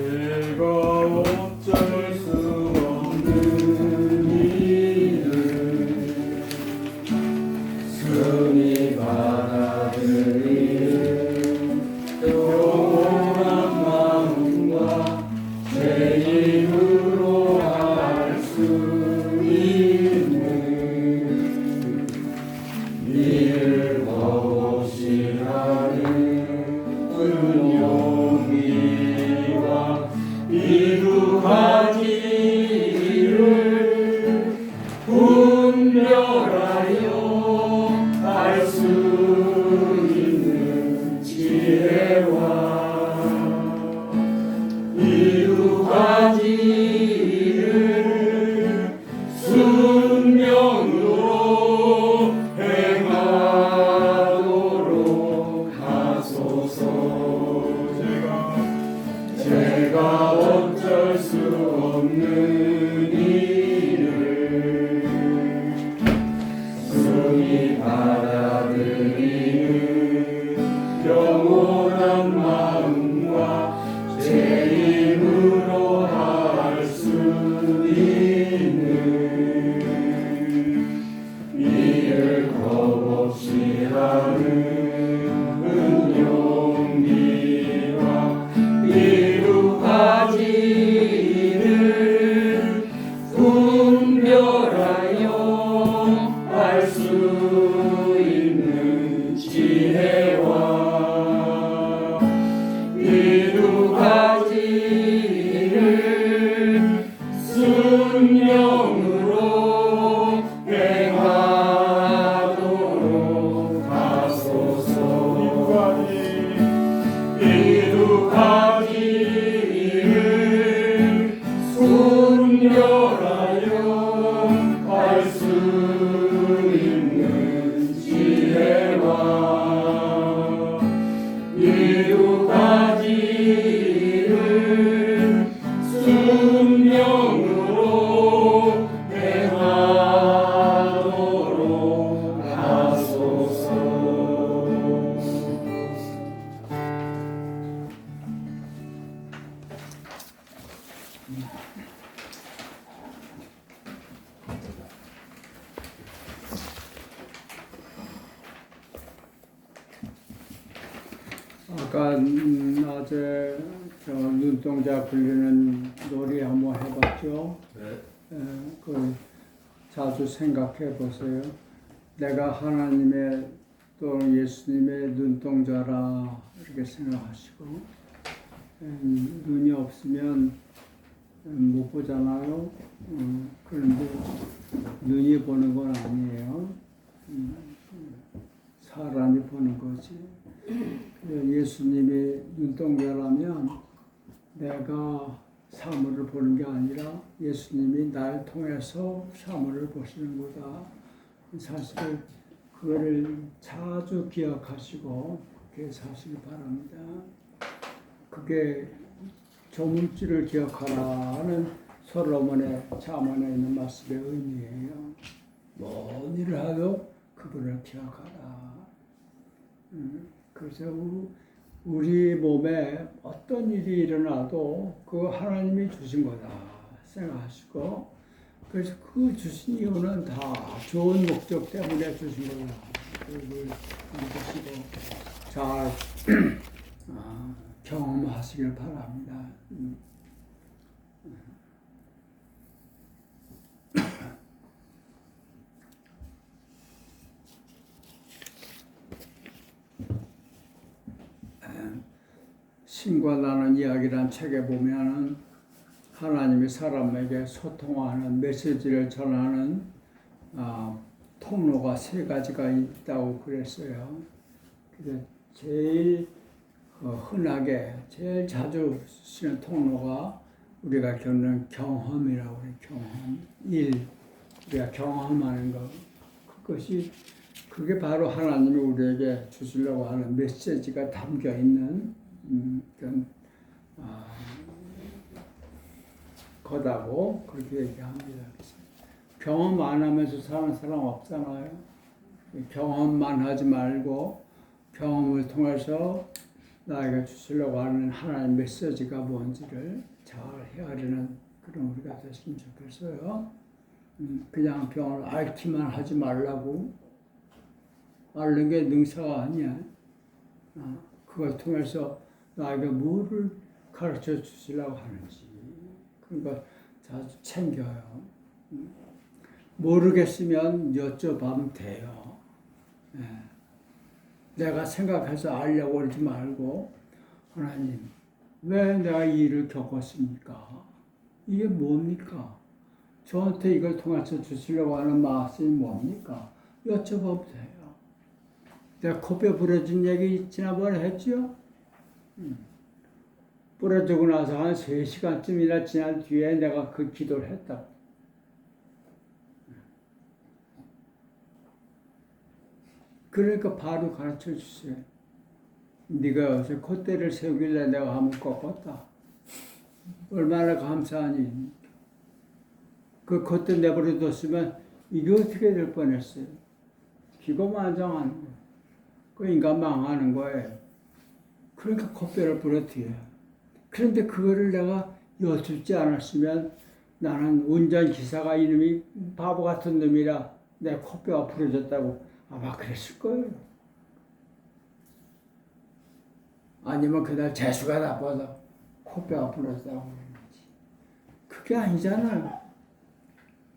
내가 어쩔 수 없는 일을 순히 받아들이는 영원한 마음과 제 힘으로 할 수 있는 이를 거없이 하는 은용기와 이 두 가지를 분별하여 할 수 있는 지혜와 이 두 가지를 순명으로 행하도록 하소서. 제가 어쩔 수 없는 일을 순히 받아들이는 영원한 마음과 제 힘으로 할 수 있는 이를 겁없이 하는 은용기와 이 두 가지를 분별하여 할 수 있는 지혜와 이 두 가지를 순명으로 행하도록 하소서. 이 두 가지를 순별하여 할 수 있는 지혜와 이 두 가지를 순명으로 행하도록 하소서. 아까 낮에 눈동자 굴리는 놀이 한번 해봤죠. 그 자주 생각해 보세요. 내가 하나님의 또 예수님의 눈동자라 이렇게 생각하시고 눈이 없으면 못 보잖아요. 그런데 눈이 보는 건 아니에요. 사람이 보는 거지. 예수님이 눈동자라면 내가 사물을 보는 게 아니라 예수님이 날 통해서 사물을 보시는 거다. 사실 그거를 자주 기억하시고 그렇게 사시기 바랍니다. 그게 조물주를 기억하라는 솔로몬의 잠언에 있는 말씀의 의미예요. 뭔 일을 하도 그분을 기억하라. 그래서 우리 몸에 어떤 일이 일어나도 그 하나님이 주신 거다 생각하시고, 그래서 그 주신 이유는 다 좋은 목적 때문에 주신 거다. 그걸 믿으시고 잘 경험하시길 바랍니다. 신과 나는 이야기란 책에 보면은 하나님이 사람에게 소통하는 메시지를 전하는 통로가 세 가지가 있다고 그랬어요. 그래서 제일 흔하게 제일 자주 쓰는 통로가 우리가 겪는 경험이라고 해요. 경험. 우리가 경험하는 것. 그게 바로 하나님이 우리에게 주시려고 하는 메시지가 담겨 있는 그런 거다고 그렇게 얘기합니다. 경험 안 하면서 사는 사람 없잖아요. 경험만 하지 말고 경험을 통해서 나에게 주시려고 하는 하나님 메시지가 뭔지를 잘 헤아리는 그런 우리가 됐으면 좋겠어요. 그냥 병을 앓기만 하지 말라고. 앓는 게 능사가 아니야. 그걸 통해서 나에게 뭐를 가르쳐 주시려고 하는지 그런 걸 자주 챙겨요. 모르겠으면 여쭤봐면 돼요. 예. 내가 생각해서 알려고 그러지 말고 하나님 왜 내가 이 일을 겪었습니까? 이게 뭡니까? 저한테 이걸 통해서 주시려고 하는 말씀이 뭡니까? 여쭤봐도 돼요. 내가 코뼈 부러진 얘기 지난번에 했죠? 부러지고 나서 한 3시간쯤이나 지난 뒤에 내가 그 기도를 했다. 그러니까 바로 가르쳐 주세요. 네가 요새 콧대를 세우길래 내가 한번 꺾었다. 얼마나 감사하니. 그 콧대 내버려뒀으면 이게 어떻게 될 뻔했어요. 기고만장하는 거예요. 그 인간 망하는 거예요. 그러니까 콧뼈를 부러뜨려요. 그런데 그거를 내가 여쭙지 않았으면 나는 운전기사가 이놈이 바보 같은 놈이라 내 콧뼈가 부러졌다고 아마 그랬을 거예요. 아니면 그날 재수가 나빠서 코뼈가 부러졌다고 그러는지. 그게 아니잖아요.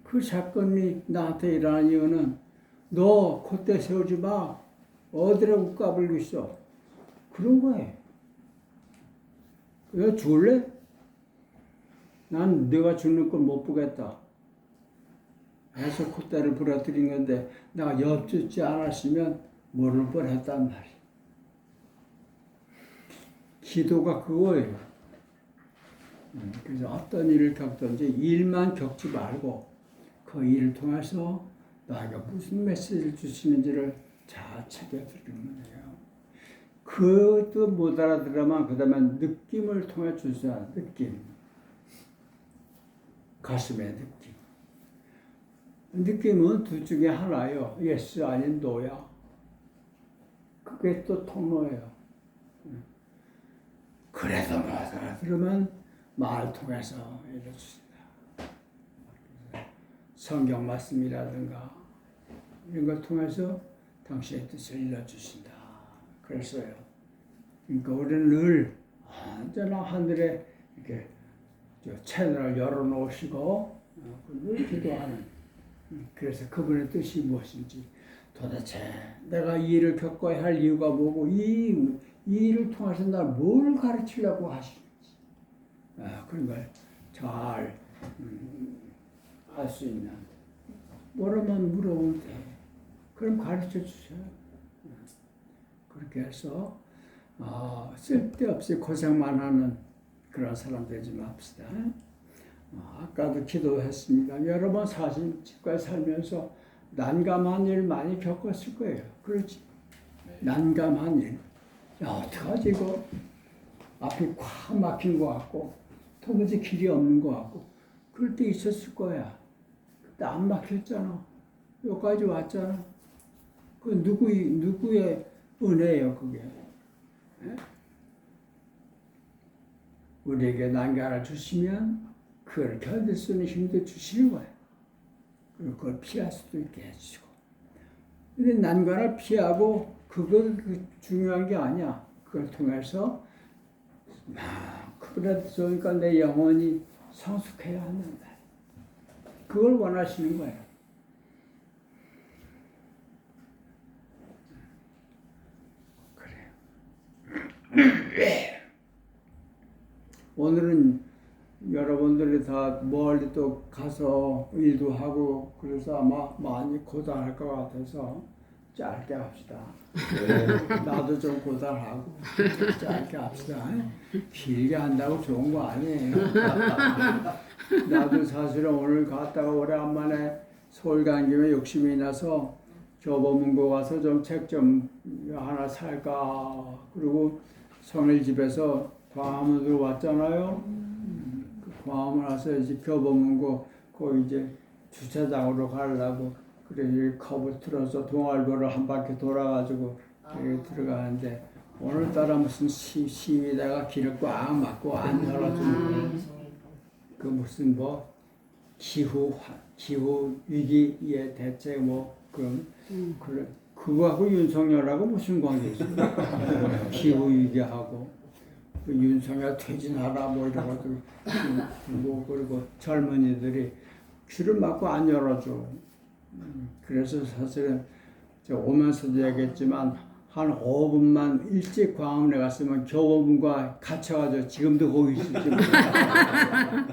그 사건이 나한테 일어난 이유는 너 콧대 세우지 마. 어디라고 까불고 있어. 그런 거예요. 너 죽을래? 난 네가 죽는 걸 못 보겠다. 해서 콧대를 부러뜨린 건데 내가 엿듣지 않았으면 모를 뻔했단 말이야. 기도가 그거예요. 그래서 어떤 일을 겪든지 일만 겪지 말고 그 일을 통해서 나에게 무슨 메시지를 주시는지를 잘 챙겨드리는 거예요. 그것도 못 알아들으면 그 다음에 느낌을 통해 주셔야 느낌. 가슴의 느낌. 느낌은 둘 중에 하나예요. 예스 아닌 노야. 그게 또 통로예요. 그래도 못 알아들으면 말 통해서 알려주신다. 성경 말씀이라든가 이런 걸 통해서 당신의 뜻을 일러주신다. 그래서요. 그러니까 우리는 늘 언제나 하늘에 이렇게 채널을 열어놓으시고 늘 기도하는. 그래서 그분의 뜻이 무엇인지 도대체 내가 이 일을 겪어야 할 이유가 뭐고 이 일을 통해서 날 뭘 가르치려고 하시는지 그런 걸 잘 알 수 있는. 뭐라만 물어보면 돼. 그럼 가르쳐 주셔요. 그렇게 해서 쓸데없이 고생만 하는 그런 사람 되지 맙시다. 아까도 기도했습니다. 여러 번 지금까지 살면서 난감한 일 많이 겪었을 거예요. 그렇지? 난감한 일. 야, 어떡하지 이거? 앞이 꽉 막힌 것 같고 도무지 길이 없는 것 같고 그럴 때 있었을 거야. 그때 안 막혔잖아. 여기까지 왔잖아. 그 누구의 은혜예요 그게? 네? 우리에게 난간을 주시면 그걸 견딜 수 있는 힘도 주시는 거예요. 그리고 그걸 피할 수도 있게 해주시고. 근데 난간을 피하고 그건 중요한 게 아니야. 그걸 통해서 그보다 좋으니까 내 영혼이 성숙해야 한다. 그걸 원하시는 거예요. 그래요. 오늘은 여러분들이 다 멀리 또 가서 일도 하고 그래서 아마 많이 고단할 것 같아서 짧게 합시다. 나도 좀 고단하고 짧게 합시다. 길게 한다고 좋은 거 아니에요. 나도 사실은 오늘 갔다가 오래간만에 서울 간 김에 욕심이 나서 교보문고 가서 좀 책 좀 하나 살까. 그리고 성일집에서 광화문으로 왔잖아요. 광화문 와서 이제 교보문고 그 이제 주차장으로 가려고 그래 컵을 틀어서 동아일보를 한 바퀴 돌아가지고 여기 들어가는데 오늘따라 무슨 시위다가 길을 꽉 막고 안 열어주는 그 무슨 뭐 기후 위기의 대책 뭐 그런 그거하고 윤석열하고 무슨 관계 있어요? 기후 위기하고 그 윤석열 퇴진하라 뭐 이런 것들 뭐 그리고 젊은이들이 귀를 막고 안 열어줘. 그래서 사실은 저 오면서도 얘기했지만 한 5분만 일찍 광화문에 갔으면 교보문과 갇혀가지고 지금도 거기 있을지 몰라.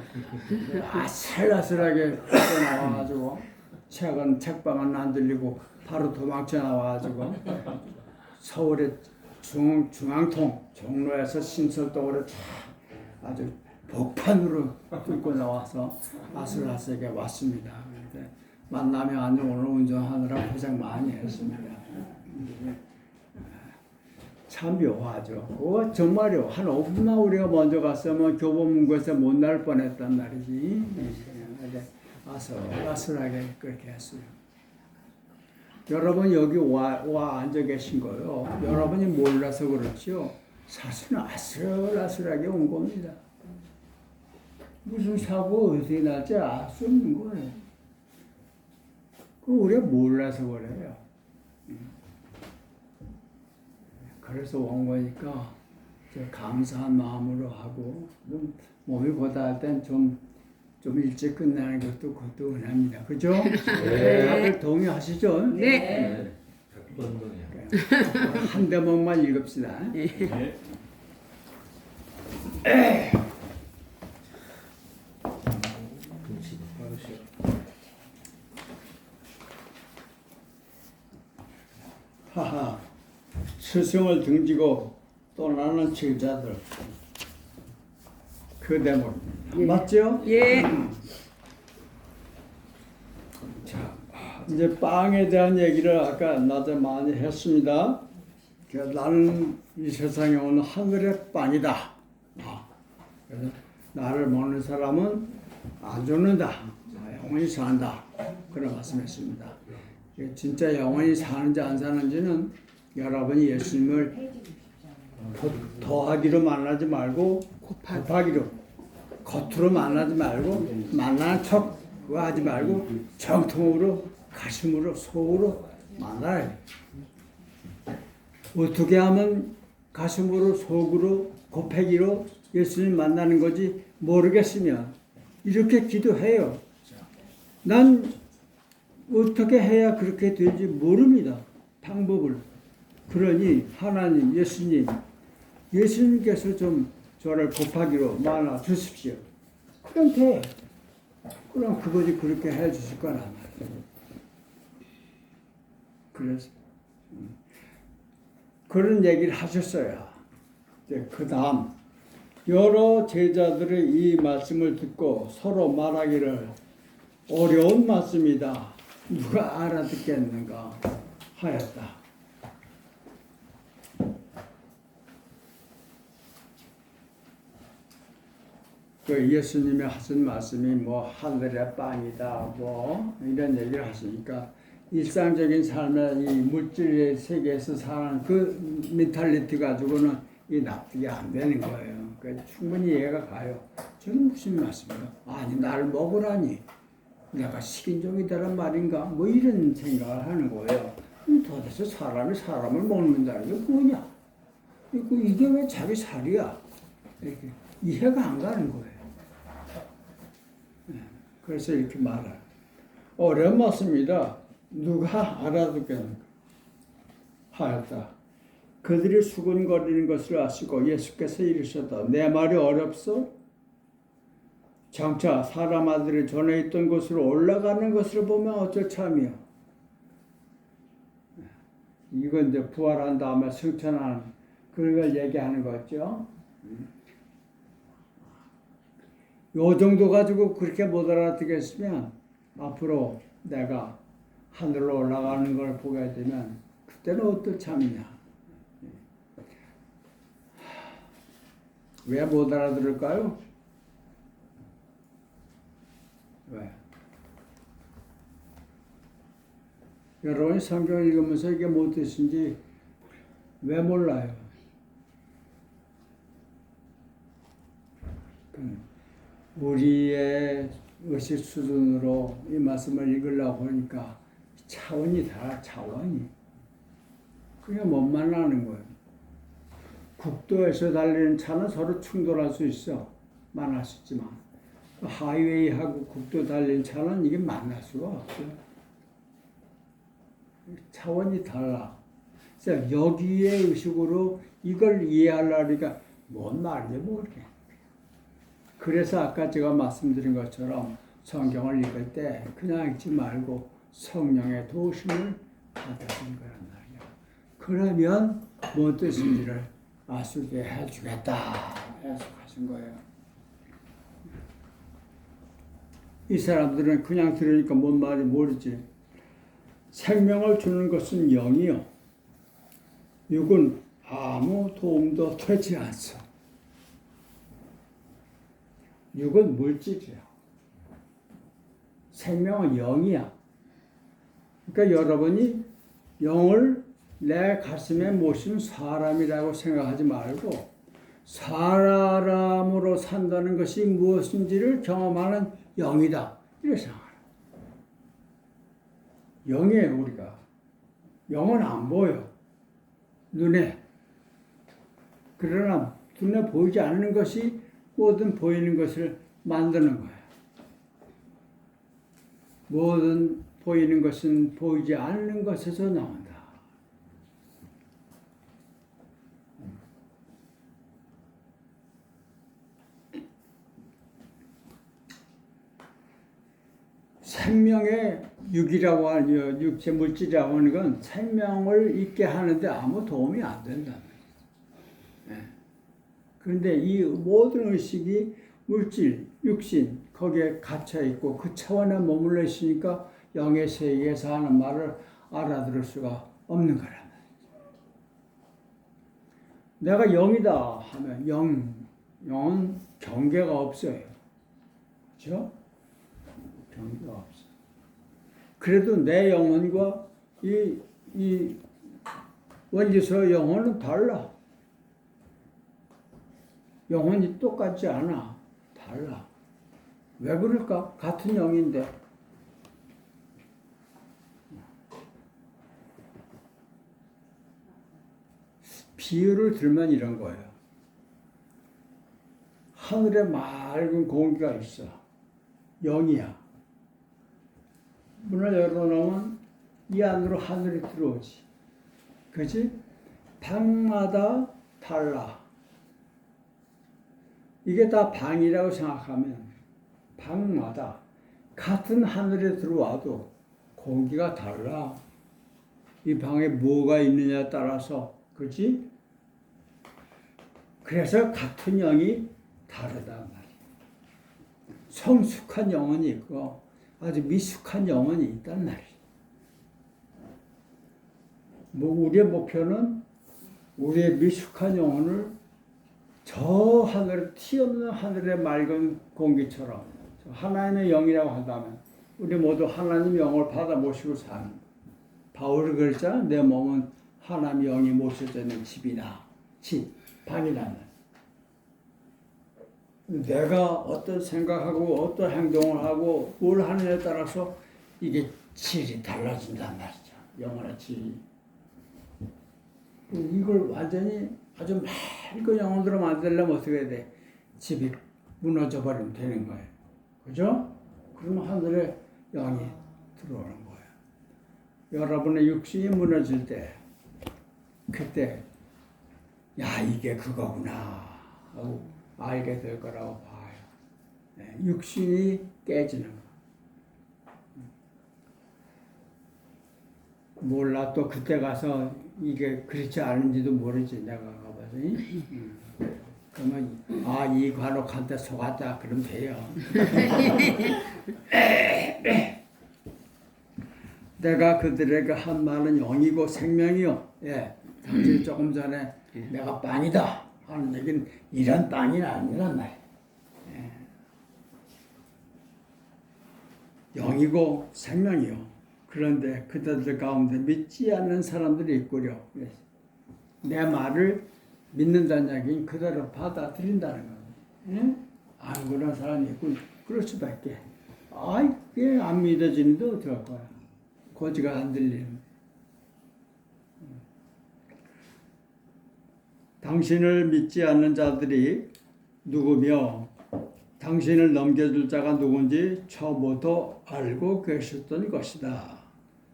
아슬아슬하게 나와가지고 책방은 안 들리고 바로 도망쳐 나와가지고 서울의 중앙통 종로에서 신설동으로 아주 복판으로 뚫고 나와서 아슬아슬하게 왔습니다. 그런데 만나면 아주 오늘 운전하느라 고생 많이 했습니다. 참 묘하죠. 그거 정말요. 한 5분만 우리가 먼저 갔으면 교보문고에서 못 날 뻔했단 말이지. 아슬아슬하게 그렇게 했어요. 여러분 여기 와 앉아 계신 거요. 여러분이 몰라서 그렇죠. 사실은 아슬아슬하게 온 겁니다. 무슨 사고 어떻게 날지 알 수 없는 거예요. 그 우리가 몰라서 그래요. 그래서 온 거니까 감사한 마음으로 하고 몸이 고달할 땐 좀 일찍 끝나는 것도 그것도 은혜입니다. 그죠? 네. 다들 동의하시죠? 네. 한 대목만 읽읍시다. 네. 하하, 스승을 등지고 떠나는 제자들. 그 대목 맞죠? 예. 자, 이제 빵에 대한 얘기를 아까 낮에 많이 했습니다. 나는 이 세상에 오는 하늘의 빵이다. 그래서 나를 먹는 사람은 안 죽는다. 영원히 산다. 그런 말씀했습니다. 진짜 영원히 사는지 안 사는지는 여러분이 예수님을 더하기로 만나지 말고 곱하기로 겉으로 만나지 말고 만나는 척 그거 하지 말고 정통으로 가심으로 속으로 만나야 돼. 어떻게 하면 가슴으로 속으로 곱하기로 예수님 만나는 거지 모르겠으면 이렇게 기도해요. 난 어떻게 해야 그렇게 되는지 모릅니다. 방법을. 그러니 하나님, 예수님께서 좀 저를 곱하기로 만나 주십시오. 그럼 돼. 그럼 그거지 그렇게 해 주실 거란 말이에요. 그래서 그런 얘기를 하셨어요. 그 다음 여러 제자들의 이 말씀을 듣고 서로 말하기를 어려운 말씀이다. 누가 알아듣겠는가 하였다. 그 예수님이 하신 말씀이 뭐 하늘의 빵이다 뭐 이런 얘기를 하시니까 일상적인 삶의 이 물질의 세계에서 사는 그 멘탈리티 가지고는 이 납득이 안 되는 거예요. 그러니까 충분히 이해가 가요. 저는 무슨 말씀이에요? 아니 나를 먹으라니 내가 식인종이다란 말인가? 뭐 이런 생각을 하는 거예요. 도대체 사람이 사람을 먹는다는 게 뭐냐? 이게 왜 자기 살이야? 이렇게 이해가 안 가는 거예요. 그래서 이렇게 말해요. 어려운 말씀입니다. 누가 알아듣겠는가 하였다. 그들이 수군거리는 것을 아시고 예수께서 이르셨다. 내 말이 어렵소? 장차 사람 아들이 전에 있던 곳으로 올라가는 것을 보면 어쩔 참이요. 이건 이제 부활한 다음에 승천하는 그런 걸 얘기하는 거죠. 요 정도 가지고 그렇게 못 알아듣겠으면 앞으로 내가 하늘로 올라가는 걸 보게 되면 그때는 어떨 참이냐. 왜 못 알아들을까요? 왜? 여러분이 성경 읽으면서 이게 무엇인지 왜 몰라요? 우리의 의식 수준으로 이 말씀을 읽으려고 하니까 차원이 달라, 차원이. 그게 뭔 말하는 거예요. 국도에서 달리는 차는 서로 충돌할 수 있어. 만날 수 있지만. 하이웨이하고 국도 달리는 차는 이게 만날 수가 없어요. 차원이 달라. 그래서 여기에 의식으로 이걸 이해하려니까 뭔 말인지 모르겠네. 그래서 아까 제가 말씀드린 것처럼 성경을 읽을 때 그냥 읽지 말고 성령의 도우심을 받아준 거란 말이야. 그러면 뭔 뜻인지를 알 수 있게 해주겠다 해석하신 거예요. 이 사람들은 그냥 들으니까 뭔 말인지 모르지. 생명을 주는 것은 영이요. 육은 아무 도움도 되지 않소. 육은 물질이야. 생명은 영이야. 그러니까 여러분이 영을 내 가슴에 모신 사람이라고 생각하지 말고 사람으로 산다는 것이 무엇인지를 경험하는 영이다. 이렇게 생각하라. 영이에요, 우리가. 영은 안 보여. 눈에. 그러나 눈에 보이지 않는 것이 모든 보이는 것을 만드는 거야. 모든 보이는 것은 보이지 않는 것에서 나온다. 생명의 육이라고 하는 육체 물질이라고 하는 건 생명을 있게 하는데 아무 도움이 안 된다. 그런데 이 모든 의식이 물질, 육신 거기에 갇혀 있고 그 차원에 머물러 있으니까 영의 세계에서 하는 말을 알아들을 수가 없는 거란 말이죠. 내가 영이다 하면 영은 경계가 없어요. 그렇죠? 경계가 없어. 그래도 내 영혼과 이 원지서 영혼은 달라. 영혼이 똑같지 않아. 달라. 왜 그럴까? 같은 영인데. 비유를 들면 이런 거예요. 하늘에 맑은 공기가 있어. 영이야. 문을 열어놓으면 이 안으로 하늘이 들어오지. 그치? 방마다 달라. 이게 다 방이라고 생각하면 방마다 같은 하늘에 들어와도 공기가 달라. 이 방에 뭐가 있느냐에 따라서. 그렇지? 그래서 같은 영이 다르단 말이야. 성숙한 영혼이 있고 아주 미숙한 영혼이 있단 말이야. 우리의 목표는 우리의 미숙한 영혼을 저 하늘, 티 없는 하늘의 맑은 공기처럼 하나님의 영이라고 한다면 우리 모두 하나님 영을 받아 모시고 사는. 바울이 그랬잖아. 내 몸은 하나님 영이 모셔져 있는 집이다. 집, 방이라는. 내가 어떤 생각하고 어떤 행동을 하고 뭘 하느냐에 따라서 이게 질이 달라진단 말이죠. 영혼의 질이. 이걸 완전히 아주 맑은 영혼으로 만들려면 어떻게 해야 돼? 집이 무너져 버리면 되는 거예요. 그죠? 그러면 하늘에 영이 들어오는 거예요. 여러분의 육신이 무너질 때 그때 야 이게 그거구나 하고 알게 될 거라고 봐요. 육신이 깨지는 거. 몰라 또 그때 가서 이게 그렇지 않은지도 모르지 내가 가봐서니. 그러면 이 관옥한테 속았다 그러면 돼요. 내가 그들에게 한 말은 영이고 생명이요. 당신이 조금 전에 내가 빵이다 하는 얘기는 이런 빵이 아니란 말이야. 영이고 생명이요. 그런데 그들들 가운데 믿지 않는 사람들이 있구려. 내 말을 믿는다는 얘기는 그대로 받아들인다는 거예요. 안 그런 사람이 있고 그럴 수밖에. 아이 그게 안 믿어지는데 어떡할 거야. 고지가 안 들리는. 당신을 믿지 않는 자들이 누구며 당신을 넘겨줄 자가 누군지 처음부터 알고 계셨던 것이다.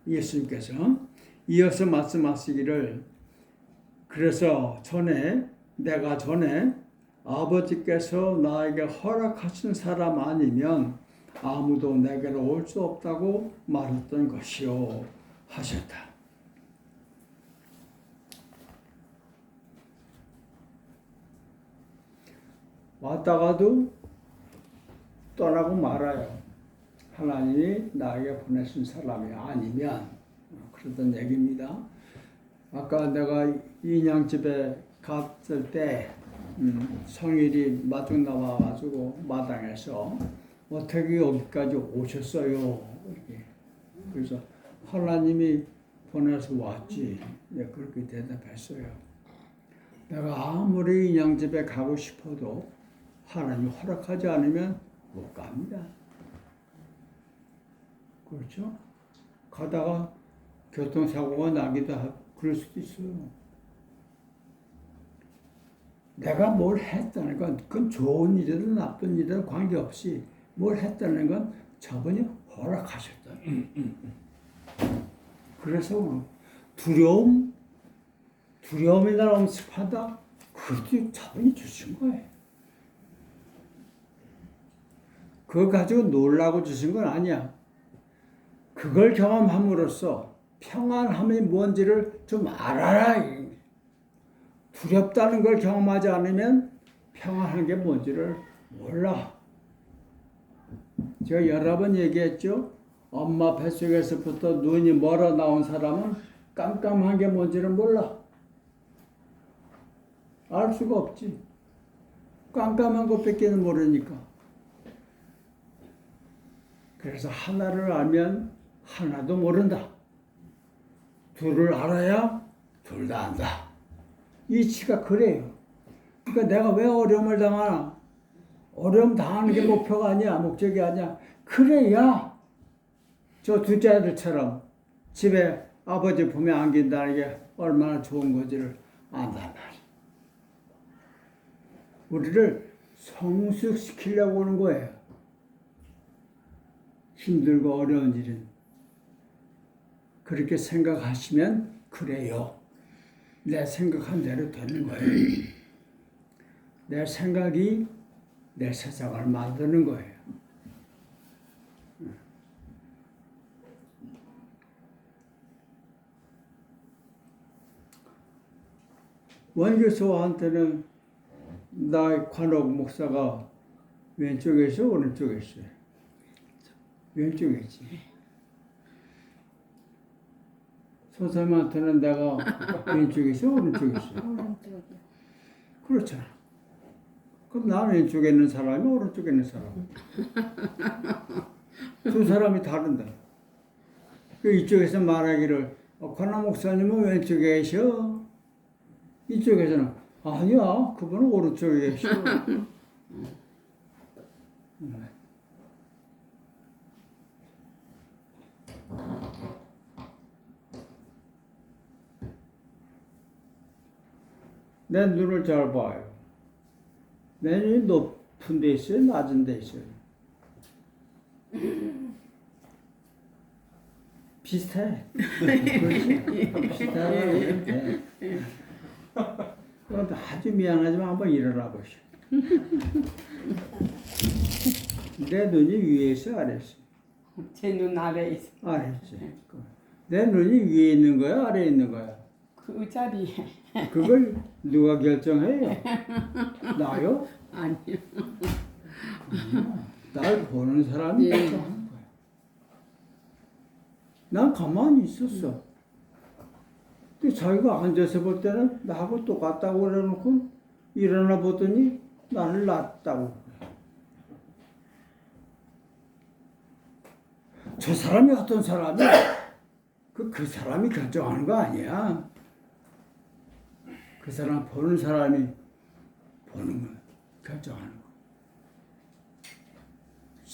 예수님께서 이어서 말씀하시기를 그래서 내가 전에 아버지께서 나에게 허락하신 사람 아니면 아무도 내게로 올 수 없다고 말했던 것이요 하셨다. 왔다가도 떠나고 말아요. 하나님이 나에게 보내신 사람이 아니면 그러던 얘기입니다. 아까 내가 인양집에 갔을 때 성일이 마중 나와가지고 마당에서 어떻게 여기까지 오셨어요? 이렇게. 그래서 하나님이 보내서 왔지. 네, 그렇게 대답했어요. 내가 아무리 인양집에 가고 싶어도 하나님이 허락하지 않으면 못 갑니다. 그렇죠? 가다가 교통사고가 나기도 하고 그럴 수도 있어요. 내가 뭘 했다는 건 그건 좋은 일이든 나쁜 일이든 관계없이 뭘 했다는 건 저분이 허락하셨다. 그래서 두려움이 날 엄습하다. 그것도 저분이 주신 거예요. 그거 가지고 놀라고 주신 건 아니야. 그걸 경험함으로써 평안함이 뭔지를 좀 알아라. 두렵다는 걸 경험하지 않으면 평안한 게 뭔지를 몰라. 제가 여러 번 얘기했죠. 엄마 뱃속에서부터 눈이 멀어 나온 사람은 깜깜한 게 뭔지를 몰라. 알 수가 없지. 깜깜한 것밖에는 모르니까. 그래서 하나를 알면 하나도 모른다. 둘을 알아야 둘 다 안다. 이치가 그래요. 그러니까 내가 왜 어려움을 당하나? 어려움 당하는 게 목표가 아니야. 목적이 아니야. 그래야 저 둘째 아들처럼 집에 아버지 품에 안긴다는 게 얼마나 좋은 건지를 안단 말이야. 우리를 성숙시키려고 하는 거예요. 힘들고 어려운 일은. 그렇게 생각하시면 그래요. 내 생각한 대로 되는 거예요. 내 생각이 내 세상을 만드는 거예요. 원교수한테는 나 관옥 목사가 왼쪽에 있어 오른쪽에 있어요? 왼쪽에 있지. 선생님한테는 내가 왼쪽에 있어 오른쪽에 있어? 오른쪽이요. 그렇잖아. 그럼 나 왼쪽에 있는 사람이 오른쪽에 있는 사람. 두 사람이 다른다. 이쪽에서 말하기를 관악 목사님은 왼쪽에 계셔. 이쪽에서는 아니야 그분은 오른쪽에 계셔. 내 눈을 잘 봐요. 내 눈이 높은 데 있어요? 낮은 데 있어요? 비슷해. 그렇지? 비슷하게 돼. 그런데 아주 미안하지만 한번 일어나 보시오. 내 눈이 위에 있어? 아래 있어? 제 눈 아래에 있어. 아래 있지. 내 눈이 위에 있는 거야? 아래에 있는 거야? 그 자리에. 그걸 누가 결정해요? 나요? 아니요. 날 보는 사람이 예. 결정하는 거야. 난 가만히 있었어. 근데 자기가 앉아서 볼 때는 나하고 똑같다고 그래놓고 일어나 보더니 나를 낫다고. 저 사람이 어떤 사람이야? 그 사람이 결정하는 거 아니야. 그 사람 보는 사람이 보는 거 결정하는 거.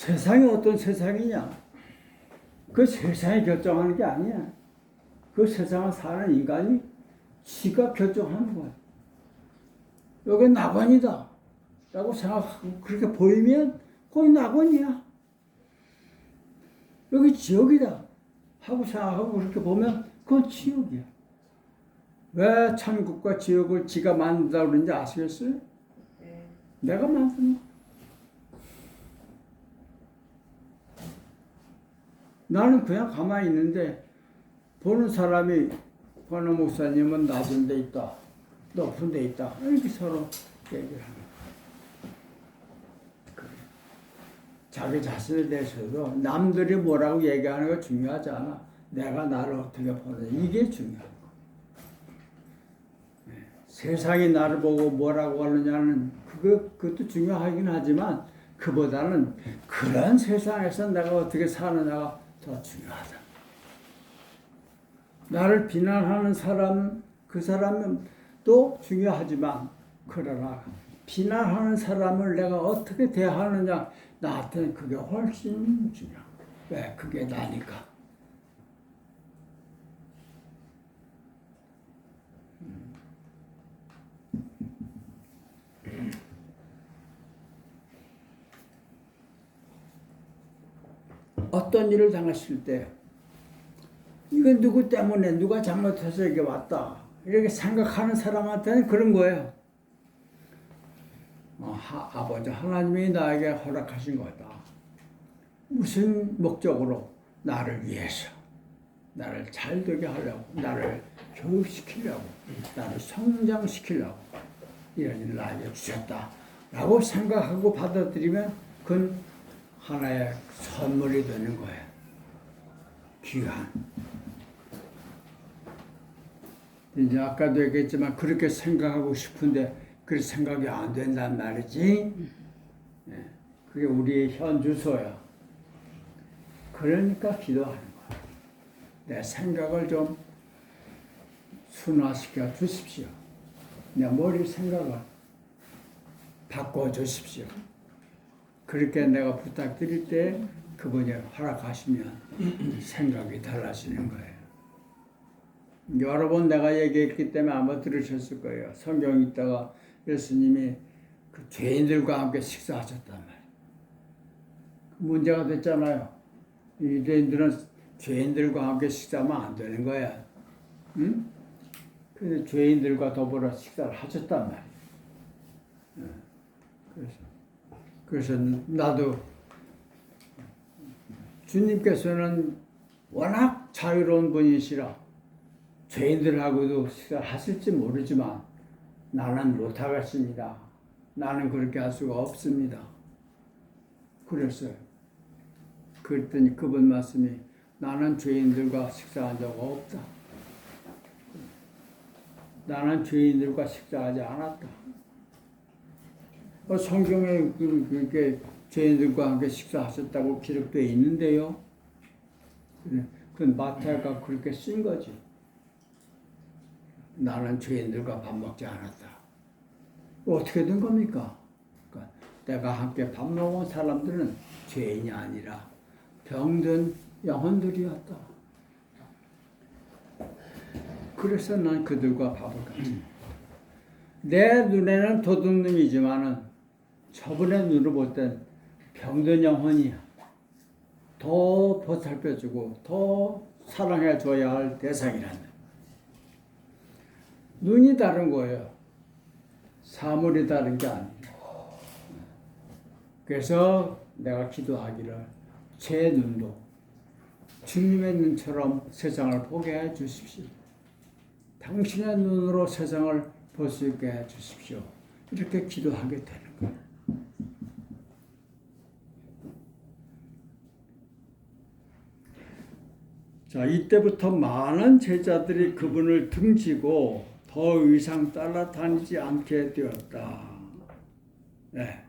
세상이 어떤 세상이냐? 그 세상이 결정하는 게 아니야. 그 세상을 사는 인간이 지가 결정하는 거야. 여기 낙원이다 라고 생각하고 그렇게 보이면 거기 낙원이야. 여기 지옥이다 하고 생각하고 그렇게 보면 그건 지옥이야. 왜 천국과 지옥을 지가 만든다고 그러는지 아시겠어요? 내가 만든 거야. 나는 그냥 가만히 있는데 보는 사람이 보는 목사님은 낮은 데 있다, 높은 데 있다 이렇게 서로 얘기를 하는 거야. 자기 자신에 대해서도 남들이 뭐라고 얘기하는 거 중요하지 않아. 내가 나를 어떻게 보느냐 이게 중요한 거야. 세상이 나를 보고 뭐라고 하느냐는 그것도 중요하긴 하지만 그보다는 그런 세상에서 내가 어떻게 사느냐가 더 중요하다. 나를 비난하는 사람, 그 사람은 또 중요하지만 그러나 비난하는 사람을 내가 어떻게 대하느냐 나한테는 그게 훨씬 중요한 거야. 왜? 그게 나니까. 어떤 일을 당했을 때 이건 누구 때문에 누가 잘못해서 이게 왔다 이렇게 생각하는 사람한테는 그런 거예요. 아버지 하나님이 나에게 허락하신 거다. 무슨 목적으로? 나를 위해서, 나를 잘되게 하려고, 나를 교육시키려고, 나를 성장시키려고 이런 일을 나에게 주셨다라고 생각하고 받아들이면 그건 하나의 선물이 되는 거예요. 귀한. 이제 아까도 얘기했지만 그렇게 생각하고 싶은데 그 생각이 안 된단 말이지. 그게 우리의 현 주소야. 그러니까 기도하는 거야. 내 생각을 좀 순화시켜 주십시오. 내 머리 생각을 바꿔 주십시오. 그렇게 내가 부탁드릴 때 그분이 허락하시면 생각이 달라지는 거예요. 여러 번 내가 얘기했기 때문에 아마 들으셨을 거예요. 성경 읽다가 예수님이 그 죄인들과 함께 식사하셨단 말이에요. 문제가 됐잖아요. 유대인들은 죄인들과 함께 식사하면 안 되는 거야. 응? 근데 죄인들과 더불어 식사를 하셨단 말이에요. 그래서 나도 주님께서는 워낙 자유로운 분이시라 죄인들하고도 식사를 하실지 모르지만 나는 못하겠습니다. 나는 그렇게 할 수가 없습니다. 그랬어요. 그랬더니 그분 말씀이 나는 죄인들과 식사한 적 없다. 나는 죄인들과 식사하지 않았다. 성경에 그렇게 죄인들과 함께 식사하셨다고 기록되어 있는데요. 그건 마태가 그렇게 쓴 거지. 나는 죄인들과 밥 먹지 않았다. 어떻게 된 겁니까? 그러니까 내가 함께 밥 먹은 사람들은 죄인이 아니라 병든 영혼들이었다. 그래서 난 그들과 밥을 같이. 내 눈에는 도둑놈이지만은 저분의 눈으로 볼 땐 병든 영혼이야. 더 보살펴주고 더 사랑해줘야 할 대상이란다. 눈이 다른 거예요. 사물이 다른 게 아니에요. 그래서 내가 기도하기를 제 눈도 주님의 눈처럼 세상을 보게 해 주십시오. 당신의 눈으로 세상을 볼 수 있게 해 주십시오. 이렇게 기도하게 되는 거예요. 자, 이때부터 많은 제자들이 그분을 등지고 더 이상 따라다니지 않게 되었다. 네.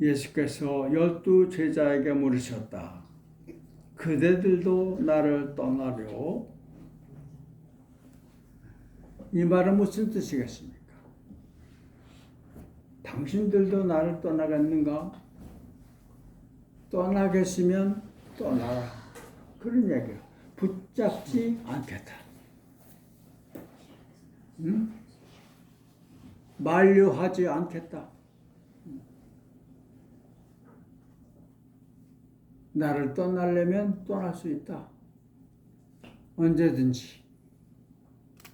예수께서 12 제자에게 물으셨다. 그대들도 나를 떠나려? 이 말은 무슨 뜻이겠습니까? 당신들도 나를 떠나겠는가? 떠나겠으면 떠나라. 그런 얘기예요. 붙잡지 않겠다. 응? 만류하지 않겠다. 나를 떠나려면 떠날 수 있다. 언제든지.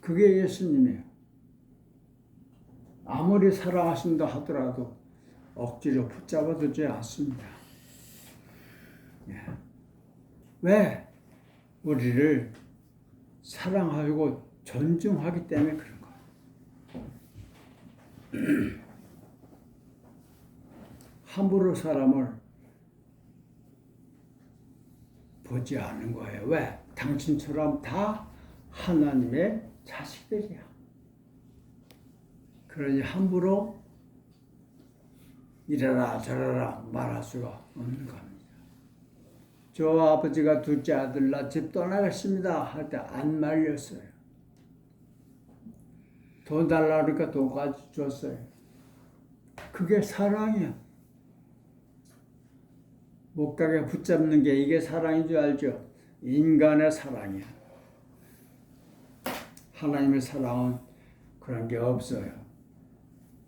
그게 예수님이에요. 아무리 사랑하신다 하더라도 억지로 붙잡아두지 않습니다. 왜? 우리를 사랑하고 존중하기 때문에 그런 거예요. 함부로 사람을 보지 않는 거예요. 왜? 당신처럼 다 하나님의 자식들이야. 그러니 함부로 이래라 저래라 말할 수가 없는 겁니다. 저 아버지가 둘째 아들 나 집 떠나겠습니다 할 때 안 말렸어요. 돈 달라 그러니까 돈까지 줬어요. 그게 사랑이야. 못 가게 붙잡는 게 이게 사랑인 줄 알죠? 인간의 사랑이야. 하나님의 사랑은 그런 게 없어요.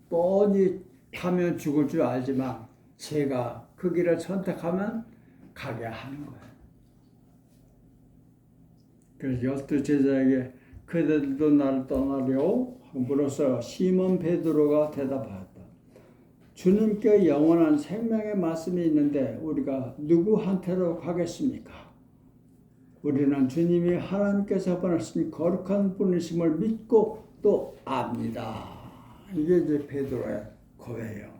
뻔히 가면 죽을 줄 알지만 제가 그 길을 선택하면 가게 하는 거예요. 그래서 12 제자에게 그들도 나를 떠나려 물어서 시몬 베드로가 대답하였다. 주님께 영원한 생명의 말씀이 있는데 우리가 누구한테로 가겠습니까? 우리는 주님이 하나님께서 보내신 거룩한 분이심을 믿고 또 압니다. 이게 이제 베드로의 고백이에요.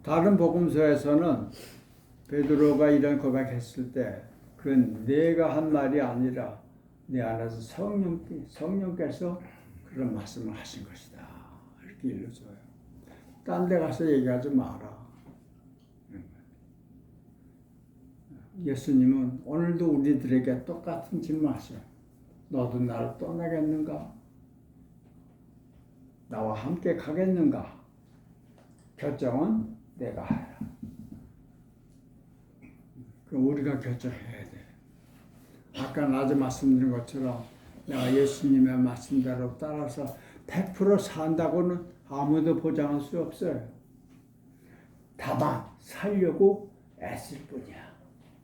다른 복음서에서는 베드로가 이런 고백했을 때 그건 내가 한 말이 아니라 내 안에서 성령께서 그런 말씀을 하신 것이다. 이렇게 일러줘요. 딴 데 가서 얘기하지 마라. 예수님은 오늘도 우리들에게 똑같은 질문 하셔요. 너도 나를 떠나겠는가? 나와 함께 가겠는가? 결정은 내가 해라. 그럼 우리가 결정해야 돼. 아까 낮에 말씀드린 것처럼 내가 예수님의 말씀대로 따라서 100% 산다고는 아무도 보장할 수 없어요. 다만 살려고 애쓸 뿐이야.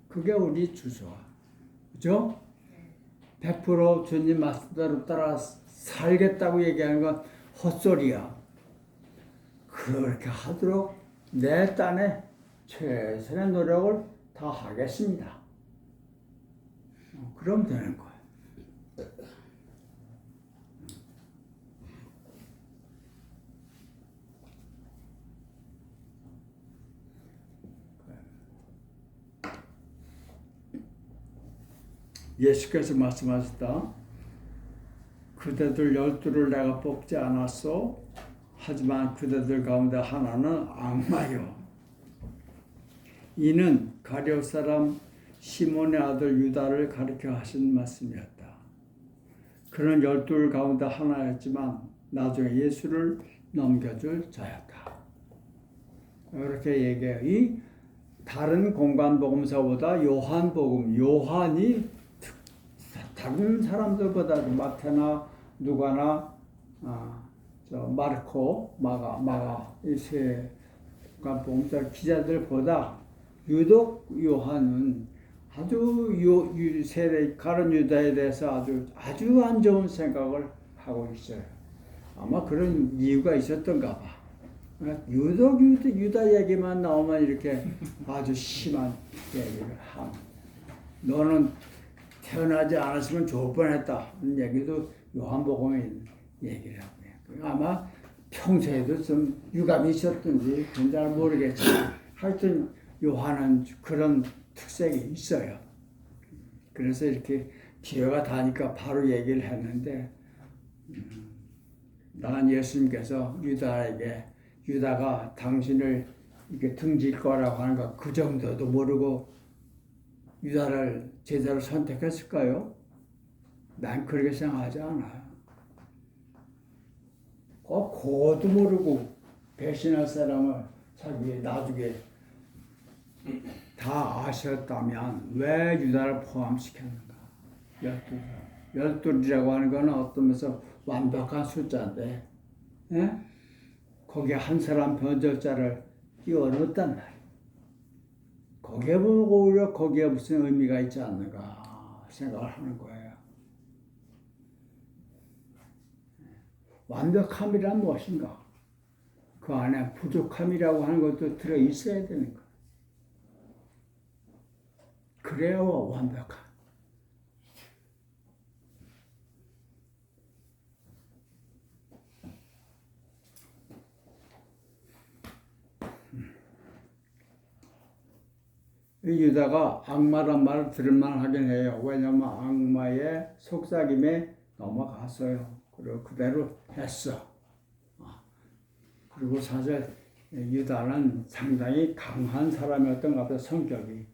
그게 우리 주소야. 그죠? 100% 주님 말씀대로 따라 살겠다고 얘기하는 건 헛소리야. 그렇게 하도록 내 딴에 최선의 노력을 다 하겠습니다. 그럼 되는 거예요. 예수께서 말씀하셨다. 그대들 12를 내가 뽑지 않았소. 하지만 그대들 가운데 하나는 악마요. 이는 가룟 사람 시몬의 아들 유다를 가리켜 하신 말씀이었다. 그는 12 가운데 하나였지만 나중에 예수를 넘겨줄 자였다. 이렇게 얘기해요. 이 다른 공간복음서보다 요한이 다른 사람들보다 마태나 누가나 마르코, 마가 이 세 복음서 기자들보다 유독 요한은 아주 세례 가룟 유다에 대해서 아주 안 좋은 생각을 하고 있어요. 아마 그런 이유가 있었던가 봐. 유독 유다 얘기만 나오면 이렇게 아주 심한 얘기를 함. 너는 태어나지 않았으면 좋을 뻔했다. 이런 얘기도 요한복음에 얘기를 하고 해요. 아마 평소에도 좀 유감이 있었던지 그건 잘 모르겠지만 하여튼 요한은 그런 특색이 있어요. 그래서 이렇게 기회가 다니까 바로 얘기를 했는데 난 예수님께서 유다가 당신을 이렇게 등질 거라고 하는 거 그 정도도 모르고 유다를 제자로 선택했을까요? 난 그렇게 생각하지 않아요. 그것도 모르고 배신할 사람을 자기 나중에 다 아셨다면 왜 유다를 포함시켰는가? 12이라고 하는 거는 어떤 면에서 완벽한 숫자인데, 예? 거기에 한 사람 변절자를 끼워 넣었단 말이에요. 거기에 보고 오히려 거기에 무슨 의미가 있지 않는가 생각을 하는 거예요. 완벽함이란 무엇인가? 그 안에 부족함이라고 하는 것도 들어 있어야 되는 거예요. 그래야 완벽한. 유다가 악마란 말을 들을만 하긴 해요. 왜냐면 악마의 속삭임에 넘어갔어요. 그리고 그대로 했어. 그리고 사실 유다는 상당히 강한 사람이었던 것 같아요. 성격이.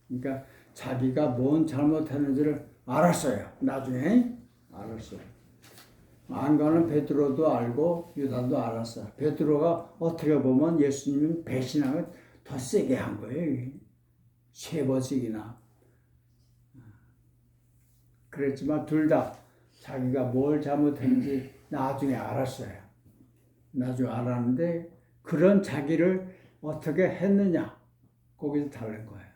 그러니까 자기가 뭔 잘못했는지를 알았어요. 나중에 알았어요. 안가는 베드로도 알고 유다도 알았어요. 베드로가 어떻게 보면 예수님은 배신하면 더 세게 한 거예요. 3번씩이나. 그랬지만 둘 다 자기가 뭘 잘못했는지 나중에 알았어요. 나중에 알았는데 그런 자기를 어떻게 했느냐 거기서 다른 거예요.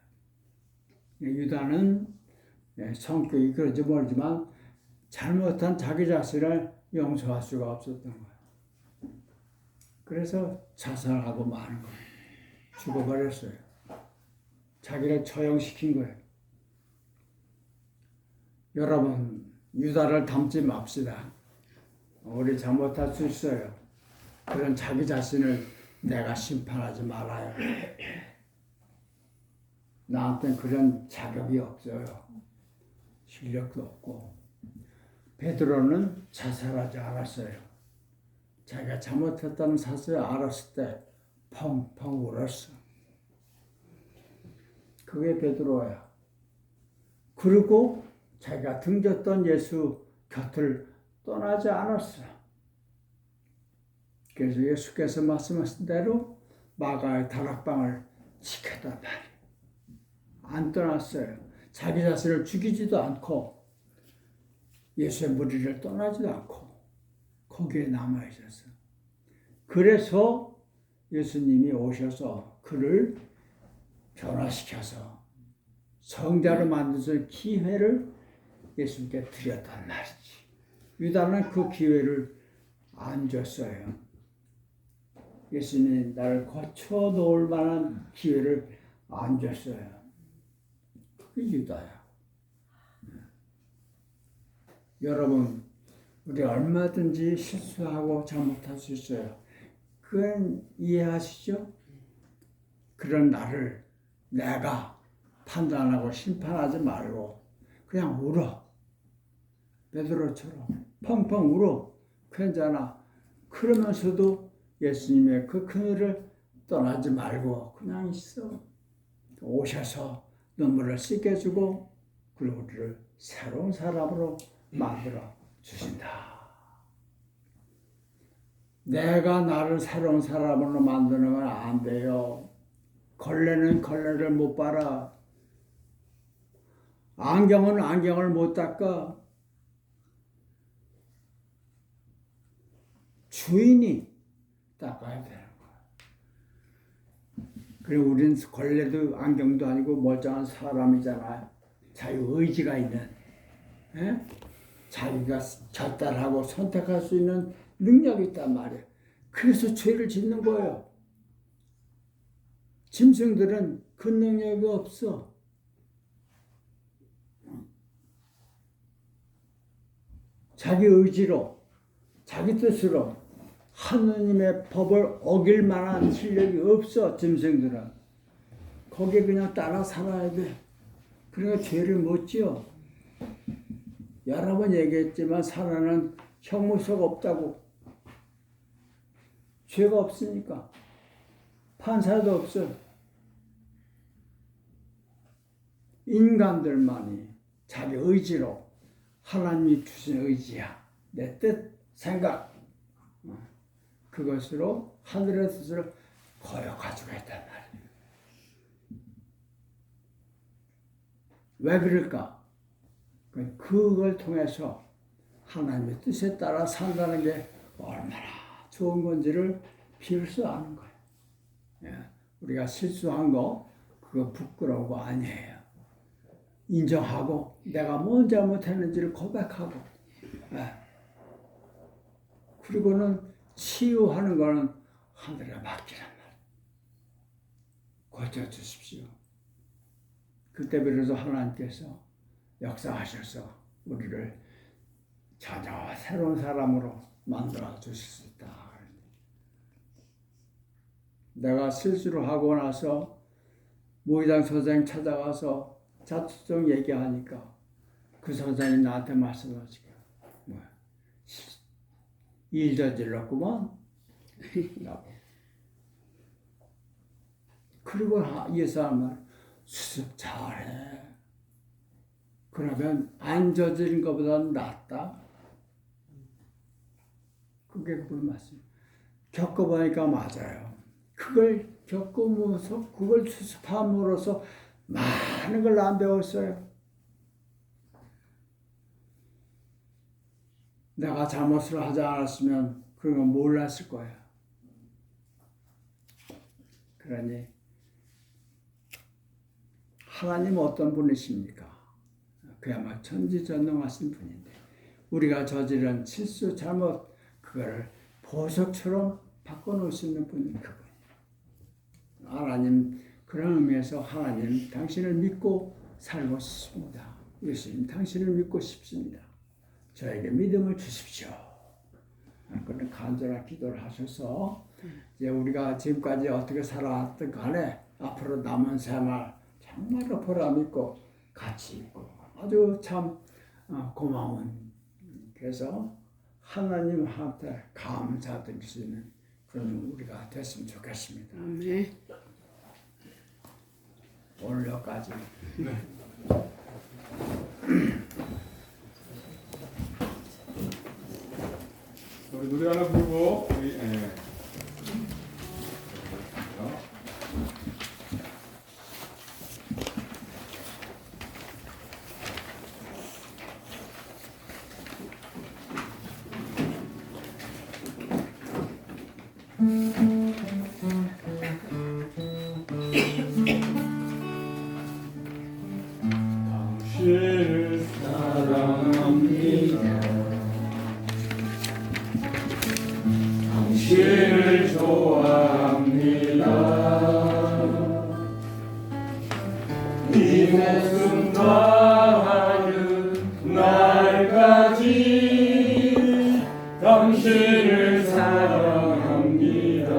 유다는 성격이 그런지 모르지만 잘못한 자기 자신을 용서할 수가 없었던 거예요. 그래서 자살하고 마는 거예요. 죽어버렸어요. 자기를 처형시킨 거예요. 여러분, 유다를 닮지 맙시다. 우리 잘못할 수 있어요. 그런 자기 자신을 내가 심판하지 말아요. 나한테는 그런 자격이 없어요. 실력도 없고. 베드로는 자살하지 않았어요. 자기가 잘못했다는 사실을 알았을 때 펑펑 울었어. 그게 베드로야. 그리고 자기가 등졌던 예수 곁을 떠나지 않았어. 그래서 예수께서 말씀하신 대로 마가의 다락방을 지켰단 말이에요. 안 떠났어요. 자기 자신을 죽이지도 않고 예수의 무리를 떠나지도 않고 거기에 남아있었어. 그래서 예수님이 오셔서 그를 변화시켜서 성자로 만드는 기회를 예수님께 드렸단 말이지. 유다는 그 기회를 안 줬어요. 예수님이 나를 고쳐 놓을 만한 기회를 안 줬어요. 그게 유다야. 여러분, 우리 얼마든지 실수하고 잘못할 수 있어요. 그건 이해하시죠? 그런 나를 내가 판단하고 심판하지 말고 그냥 울어. 베드로처럼 펑펑 울어. 괜찮아. 그러면서도 예수님의 그 그늘을 떠나지 말고 그냥 있어. 오셔서 눈물을 씻겨주고 그리고 우리를 새로운 사람으로 만들어 주신다. 내가 나를 새로운 사람으로 만드는 건 안 돼요. 걸레는 걸레를 못 빨아. 안경은 안경을 못 닦아. 주인이 닦아야 되는 거야. 그리고 우리는 걸레도 안경도 아니고 멀쩡한 사람이잖아요. 자기 의지가 있는, 에? 자기가 결단하고 선택할 수 있는 능력이 있단 말이에요. 그래서 죄를 짓는 거예요. 짐승들은 그 능력이 없어. 자기 의지로, 자기 뜻으로 하느님의 법을 어길 만한 실력이 없어, 짐승들은. 거기에 그냥 따라 살아야 돼. 그러니까 죄를 못 지어. 여러 번 얘기했지만 살아는 형무소가 없다고. 죄가 없으니까. 판사도 없어. 인간들만이 자기 의지로 하나님이 주신 의지야. 내 뜻, 생각. 그것으로 하늘의 뜻을 거여 가지고 있단 말이에요. 왜 그럴까? 그걸 통해서 하나님의 뜻에 따라 산다는 게 얼마나 좋은 건지를 비로소 아는 거예요. 예, 우리가 실수한 거 그거 부끄러운 거 아니에요. 인정하고 내가 뭔 잘못했는지를 고백하고, 예. 그리고는 치유하는 거는 하늘에 맡기란 말이에요. 고쳐주십시오. 그때 비로소 하나님께서 역사하셔서 우리를 전혀 새로운 사람으로 만들어 주실 수 있다. 내가 실수를 하고 나서 모의장 선생님 찾아가서 자초정 얘기하니까 그 선생님이 나한테 말씀하시고 일 저질렀구만. 그리고 이 사람은 수습 잘해. 그러면 안 저지른 것보다는 낫다. 그게 그 말씀. 겪어보니까 맞아요. 그걸 겪으면서 그걸 수습함으로써 많은 걸 안 배웠어요. 내가 잘못을 하지 않았으면 그런 건 몰랐을 거예요. 그러니 하나님 어떤 분이십니까? 그야말로 천지전능하신 분인데 우리가 저지른 실수, 잘못 그거를 보석처럼 바꿔놓을 수 있는 분이 그분이에요. 하나님, 그런 의미에서 하나님 당신을 믿고 살고 싶습니다. 예수님 당신을 믿고 싶습니다. 저에게 믿음을 주십시오. 그런 간절한 기도를 하셔서 이제 우리가 지금까지 어떻게 살아왔든 간에 앞으로 남은 생활 정말로 보람 있고 가치 있고 아주 참 고마운, 그래서 하나님한테 감사드릴 수 있는 그런 우리가 됐으면 좋겠습니다. 네. 오늘 여기까지. 네. 우리 노래 하나 부르고 우리 당신을 사랑합니다. 당신을 좋아합니다. 이 목숨 다하는 날까지 당신을 사랑합니다.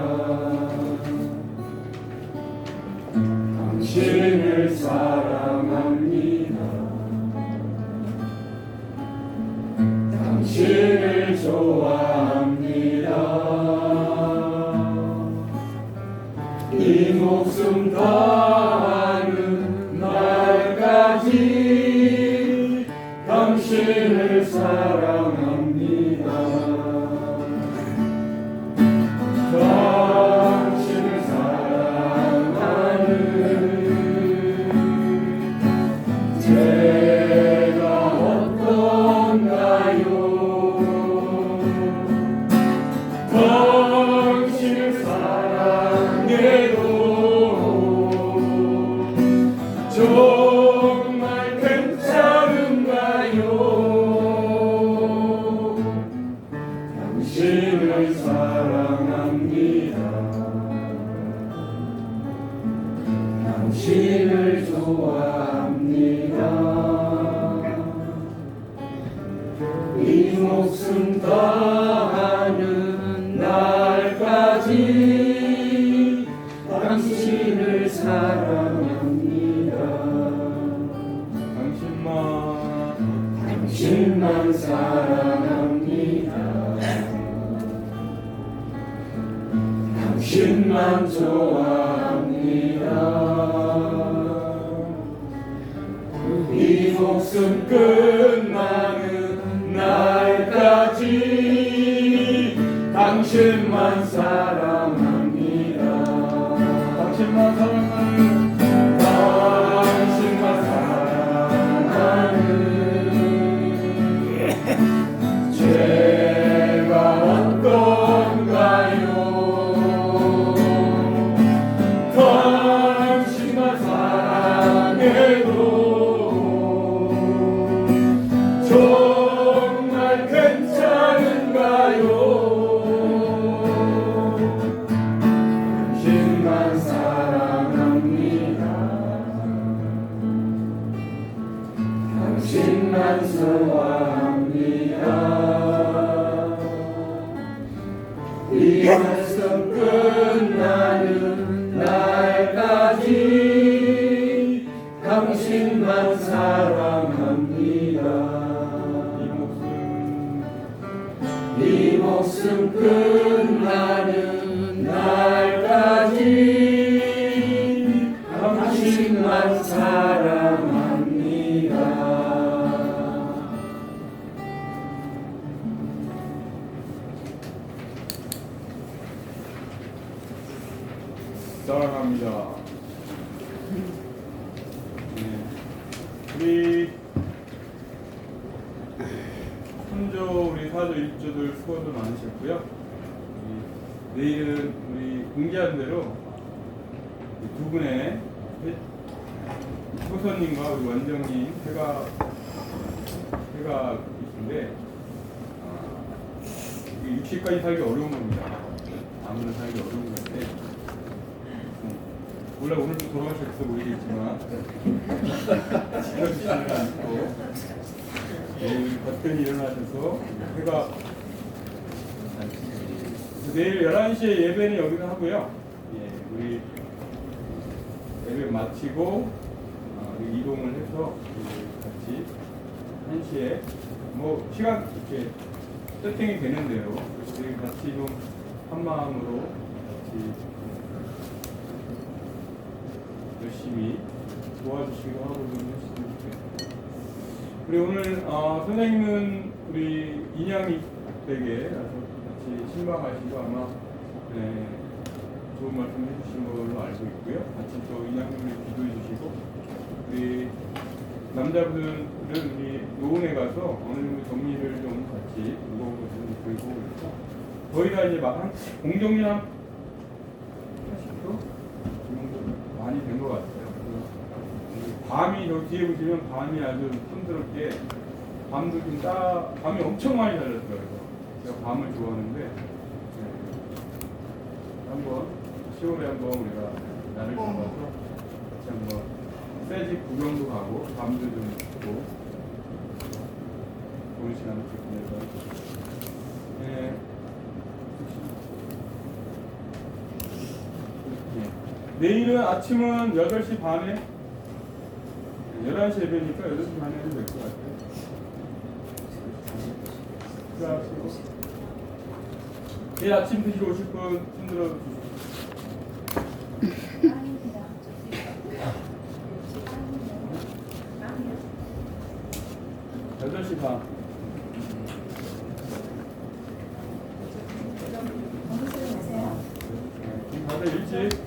당신을 사랑합니다. 당신을 좋아합니다. 이 목숨 다하는 날까지 당신을 사랑합니다. 당신을 사랑하는 제가 어떤가요? 당신을 사랑해도 정말 괜찮은가요? 당신을 사랑합니다. 당신을 좋아합니다. 이 목숨 다하는 날까지 당신을 사랑합니다. 당신만 사랑합니다. 당신만 좋아합니다. 이 목숨 끝나는 날까지 당신만 목숨 끝나는 날까지 당신만 사랑합니다. 사랑합니다. 우리 손조 우리 사조 일조들 수고도 많으셨고요. 내일은 우리 공지한 대로 두 분의 효선님과 우리 원정님 회가 있는데 60까지 살기 어려운 겁니다. 아무나 살기 어려운 건데 원래 오늘도 돌아가셨어 모르겠지만 지켜주지는 않고 거뜬히 일어나셔서 회가 내일 11시에 예배는 여기서 하고요. 우리 예배 마치고 이동을 해서 같이 1시에 뭐 시간 이렇게 세팅이 되는데요. 그래서 같이 좀 한마음으로 같이 열심히 도와주시고 하고 좀 했으면 좋겠습니다. 우리 오늘 선생님은 우리 인양이 댁에 같이 신방하시고 아마 좋은 말씀 해주신 걸로 알고 있고요. 같이 또 인양님을 기도해 주시고 우리 남자분들은 우리 노원에 가서 어느 정도 정리를 좀 같이 무거운 것을 좀 들고 있고 거의 다 이제 막 한 공정리 한 80% 정도 많이 된 것 같아요. 밤이 저 뒤에 보시면 밤이 아주 힘들었게 밤도 좀 밤이 엄청 많이 달렸어요. 제가 밤을 좋아하는데 한번 10월에 한번 우리가 날을 잡아서 같이 한번 새집 구경도 가고 밤도 좀 보고 좋은 시간을 보내서 내일은 아침은 8시 반에 11시 예배니까 8시 반에 해도 될 것 같아요. 내일 아침 드시러 오실 분 손들어 주시죠. 8시 반. 다들 일찍.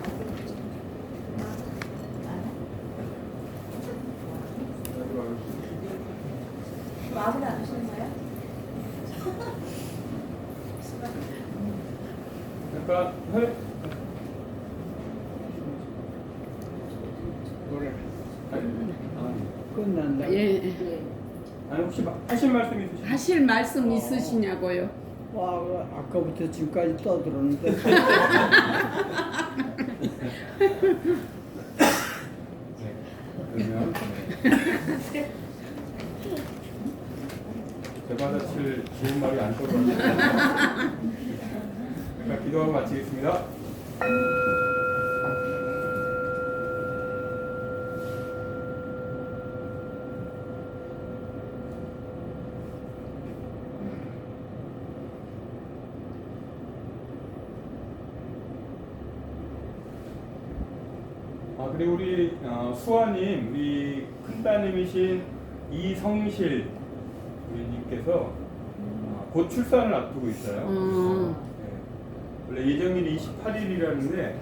아무도 안 오셨나요? 잠깐 노래 아니 끝난다. 예. 혹시 하실 말씀 있으시나요? 하실 말씀 있으시냐고요? 와, 아까부터 지금까지 떠들었는데. 그러면 제받아칠 좋은 말이 안 떠오르네요. 그러니까 기도하고 마치겠습니다. 그리고 우리 수아님, 우리 큰따님이신 이성실 님께서 곧 출산을 앞두고 있어요. 원래 예정일이 28일이라는데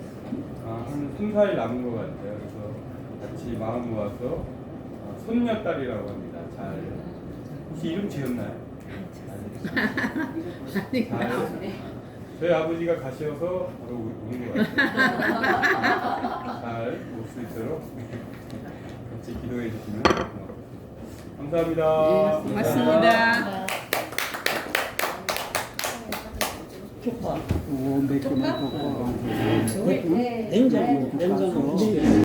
한 3, 4일 남은 것 같아요. 그래서 같이 마음 모아서 손녀딸이라고 합니다. 잘 혹시 이름 지었나요? 저희 아버지가 가셔서 바로 오는 것 같아요. 잘 올 수 있도록 같이 기도해 주시면 감사합니다. 예, 고맙습니다. 오, 몇 개만 더. 냉장.